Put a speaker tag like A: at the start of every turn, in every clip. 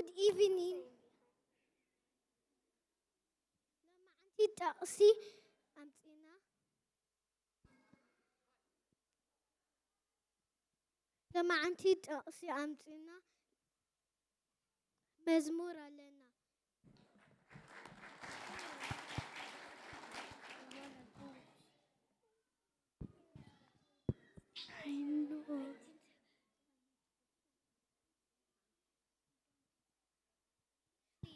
A: Good evening. لما عندي طقسي أمتنا لما عندي طقسي أمتنا مزمور لنا.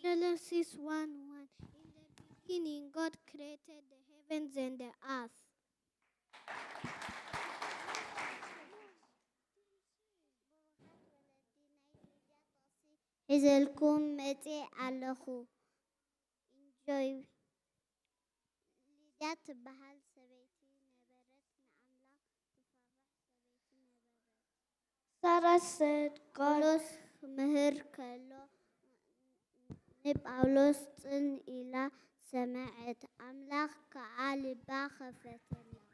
A: Genesis 1:1. In the beginning, God created the heavens and the earth. Hizelkum mete alahu. Enjoy. Lidat bahal sabeti neberet na amla. Sarah said, God meher kalo. نبقى إلى سمعت أملاك كعالي باخفتنا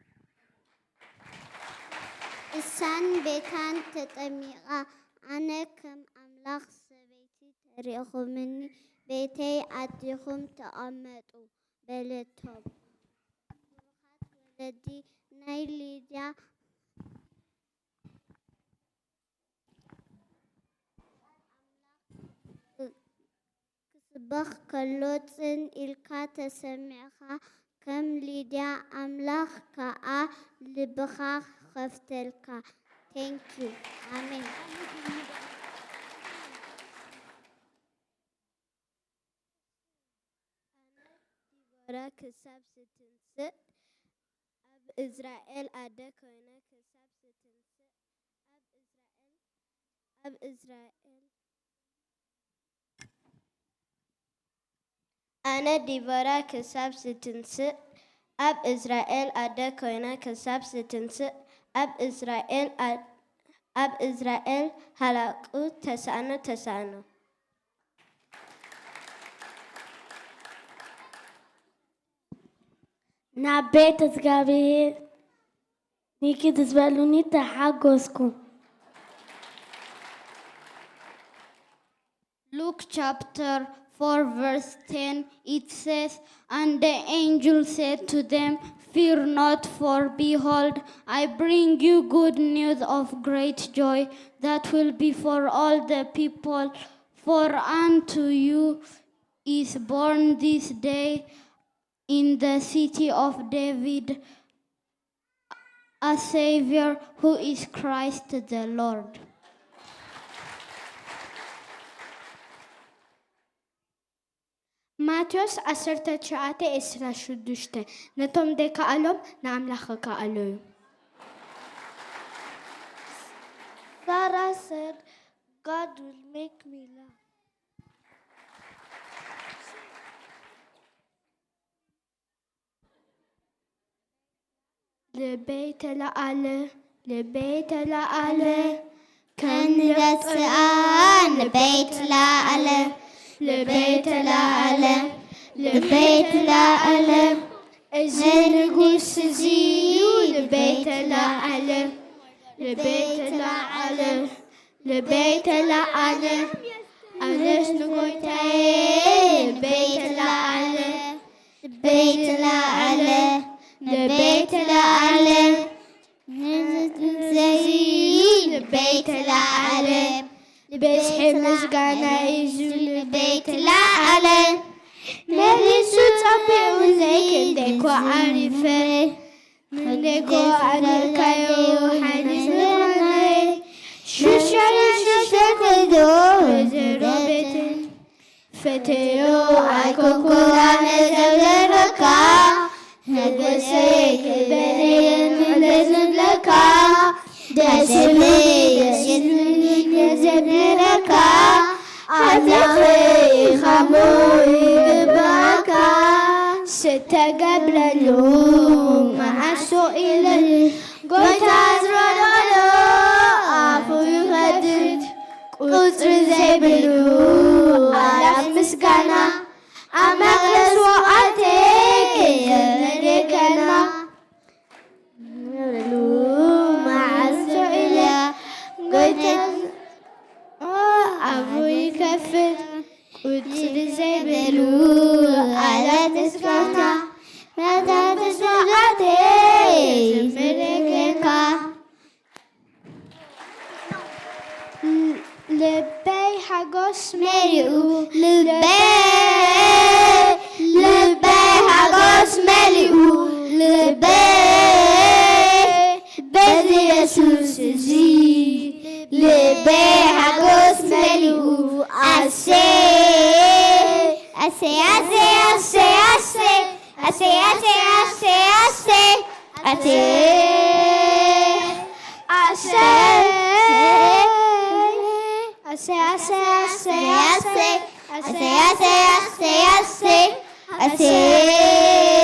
A: السن بكان تتميقا أنا كم أملاك سبيتي تاريخ مني بيتي أتيهم تأمتوا بلتهم ولدي نايلي جا بخ كلوتن إلكا تسمعها كم لديا أملاخ كا لبخا خفتلكا. Thank you. Amen. أنا ديبورا كسب ستنسى أب إسرائيل أدا كوينة كسب ستنسى أب إسرائيل أنا ديبورا كسب ستنسى أب إسرائيل أدا كوينة كسب ستنسى أب إسرائيل هلاكو تسانو
B: نبيت تسقابيه نيكي تسبالوني تحقوسكم.
A: Luke chapter 4 verse 10, it says, And the angel said to them, Fear not, for behold, I bring you good news of great joy that will be for all the people. For unto you is born this day in the city of David a Savior who is Christ the Lord.
B: ماتيوس أسرت شعاتي إسرا شدشته نتوم ديكا ألوم نعملخك ألوم. Sarah said, God will make me laugh. لبيت لأله كان
A: رسان لبيت لأله لبيت لأله زنقو سزيو لبيت لأله أنس نقوتي لبيت لأله زين لبيت لأله بس حمس قانا يزو لبيت لأله نلسو تابي وزيك ديكو عارفة من ديكو عارفة يوحني سنغني شوشة تدو وزروبتن فتيو عايكو كورانا زولركا نقسيك البرين ولزم لكا دسمي يزبركا أتخي خموي بباكا ستقبللو مع سؤال قلت أزرادلو عفو يخدد قصر زبلو على مسكنا أمغلس وقتك يزنركنا مع السؤال قلت عفو يكفر
B: وتزبلو على تسكتا متى تسكتي زمركا لبي حقوس ملئو لبي حقوس ملئو لبي بس يسوس زي لبي حقوس ملئو أسي أسي أسي أسي أسي أسي أسي أسي أسي أسي أسي أسي أسي أسي أسي أسي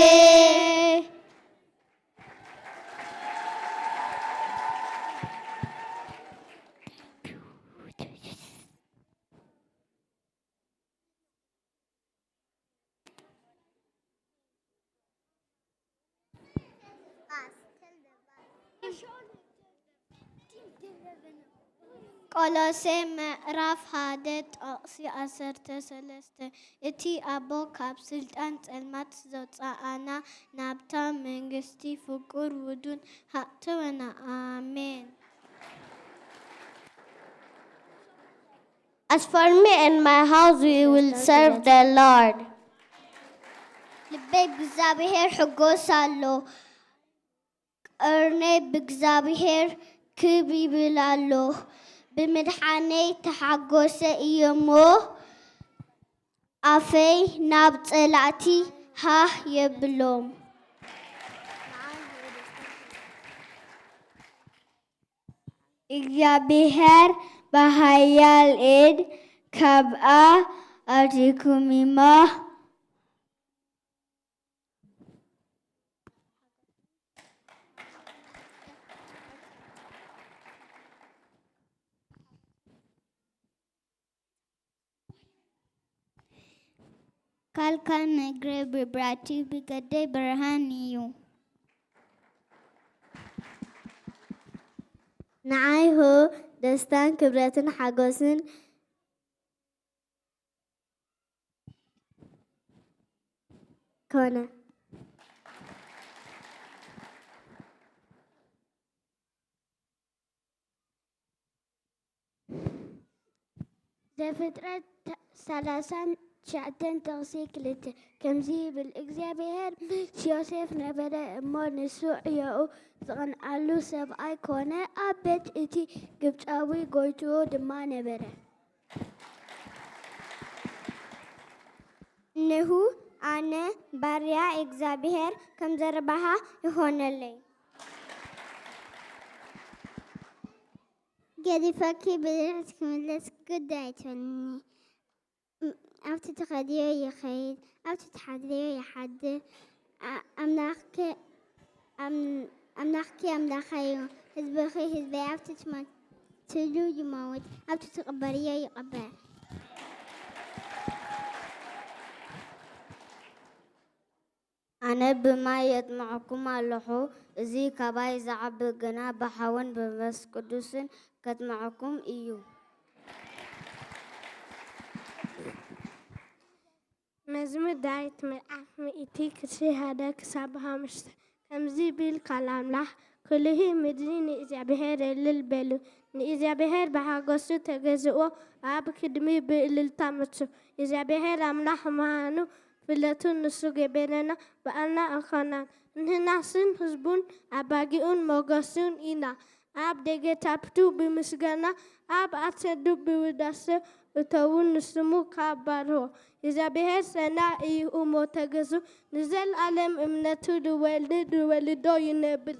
B: ቆሎሴ ምዕራፍ ሓደ ጥቕሲ 13 እቲ ኣቦ ካብ ስልጣን ጸልማት ዘውፅኣና ናብታ መንግስቲ ፍቁር ውዱን ሃእተወና ኣሜን።
C: As for me and my house, we will serve the Lord.
B: ልበይ ብእግዚአብሔር ሕጎስ ኣሎ ቀርነይ ብእግዚአብሔር ክብ ይብል ኣሎ ብምድሓነይ ተሓጎሰ እየ እሞ ኣፈይ ናብ ጸላእቲ ሃህ የብሎም እግዚአብሔር በኃያል ኤድ ካብኣ ኣትኩሚማ ካልካል ነግረ ብብራቲ ብገደይ ብርሃን እዩ ንዓይሁ ደስታን ክብረትን ሓጎስን ኮነ ዘፍጥረት 39 ጥቕሲ 2 ከምዚ ይብል እግዚኣብሔር ዮሴፍ ነበረ እሞ ንሱ ዕዮኡ ዝቐንዓሉ ሰብኣይ ኮነ ኣብ ቤት እቲ ግብፃዊ ጎይትኡ ድማ ነበረ ንሁ ኣነ ባርያ እግዚኣብሔር ከም ዘረባሃ ይኾነለይ ገዲፈኪ ብድሕሪት ክምለስ ጉዳይ ኣይትበልኒ ኣብቲ ተኸድዮ ይኸይድ ኣብቲ ተሓድዮ ይሓድር ኣምላኽኪ ኣምላኸይ እዩ ህዝብኺ ህዝበይ ኣብቲ ትሞትሉ ይመውት ኣብቲ ትቕበርዮ ይቕበር ኣነ ብማይ የጥምዐኩም ኣለኹ እዚ ካባይ ዝዓቢ ግና ብሓውን ብመንፈስ ቅዱስን ከጥምዐኩም እዩ መዝሙር ዳዊት ምዕራፍ 100 ከምዚ ብል ካል ኣምላኽ ኩልሂ ምድሪ ንእግዚአብሔር እልል በሉ ንእግዚአብሔር ብሓጎሱ ተገዝኦ ኣብ ቅድሚ ብእልልታ መጹ እግዚአብሔር ኣምላኽ ምዃኑ ፍለቱ ንሱ ገበረና በዓልና እንኾናን ንህናስን ህዝቡን ኣባጊኡን ሞገሱን ኢና ኣብ ደገታቱ ብምስጋና ኣብ ኣጸዱ ብውዳሴ እተውን ንስሙ ካባርሆ እግዚአብሔር ሰናይ እዩ እሞ ተገዙ ንዘለዓለም እምነቱ ድወልዶ ይነብር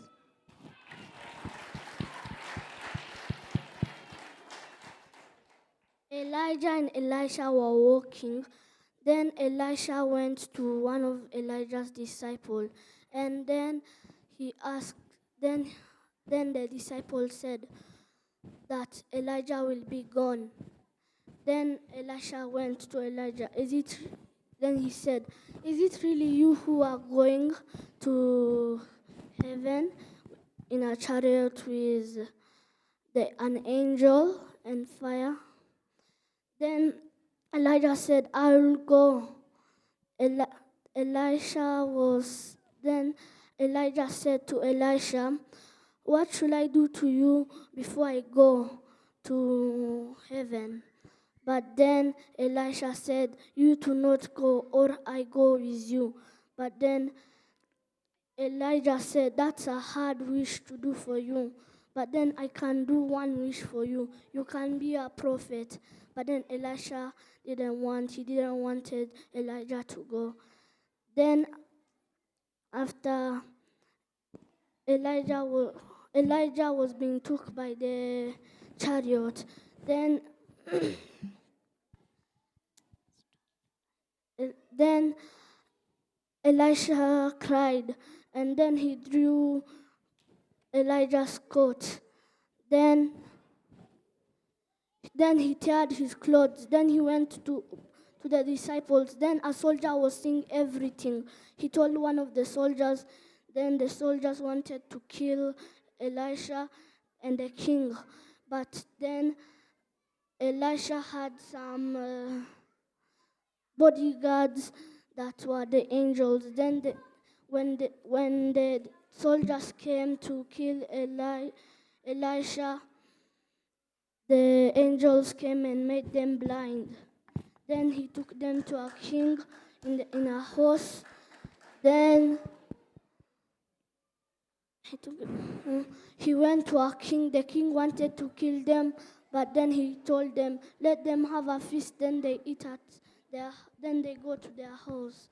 B: Elijah and Elisha were walking. Then Elisha went to one of Elijah's disciples, and then he asked. Then the disciple said that Elijah will be gone. Then Elisha went to Elijah. Then he said, "Is it really you who are going to heaven in a chariot with an angel and fire?" Then Elijah said, I will go. Then Elijah said to Elisha, what should I do to you before I go to heaven? But then Elisha said, you do not go, or I go with you. But then Elijah said, that's a hard wish to do for you. But then I can do one wish for you. You can be a prophet. But then Elisha he didn't wanted Elijah to go. Then after Elijah was being took by the chariot, then then Elisha cried, and then he drew Elijah's coat. Then he teared his clothes. Then he went to the disciples. Then a soldier was seeing everything. He told one of the soldiers. Then the soldiers wanted to kill Elisha and the king. But then Elisha had some bodyguards that were the angels. Then when the soldiers came to kill Elisha, the angels came and made them blind. Then he took them to a king in a horse. Then he went to a king. The king wanted to kill them, but then he told them, let them have a feast. Then they eat then they go to their house.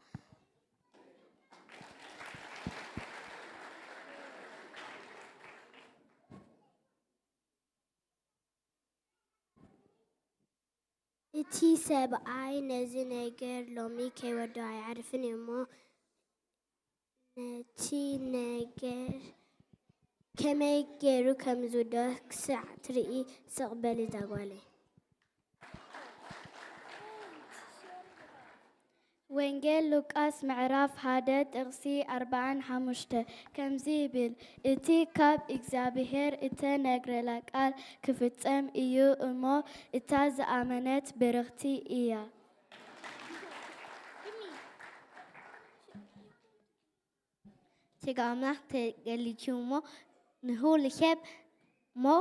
D: እቲ ሰብኣይ ነዚ ነገር ሎሚ ከይወዶ ኣይዓርፍን እሞ ነቲ ነገር ከመይ ገይሩ ከም ዝውዶ ክሳዕ ትርኢ ስቕበል እዛ ጓል እያ
E: ወንጌል ሉቃስ ምዕራፍ 1 ጥቕሲ 45 ከምዚ ይብል እቲ ካብ እግዚኣብሔር እተነግረላ ቃል ክፍጸም እዩ እሞ እታ ዝኣመነት ብርኽቲ እያ
C: Tiga amak te gelichumo nuhul hep mo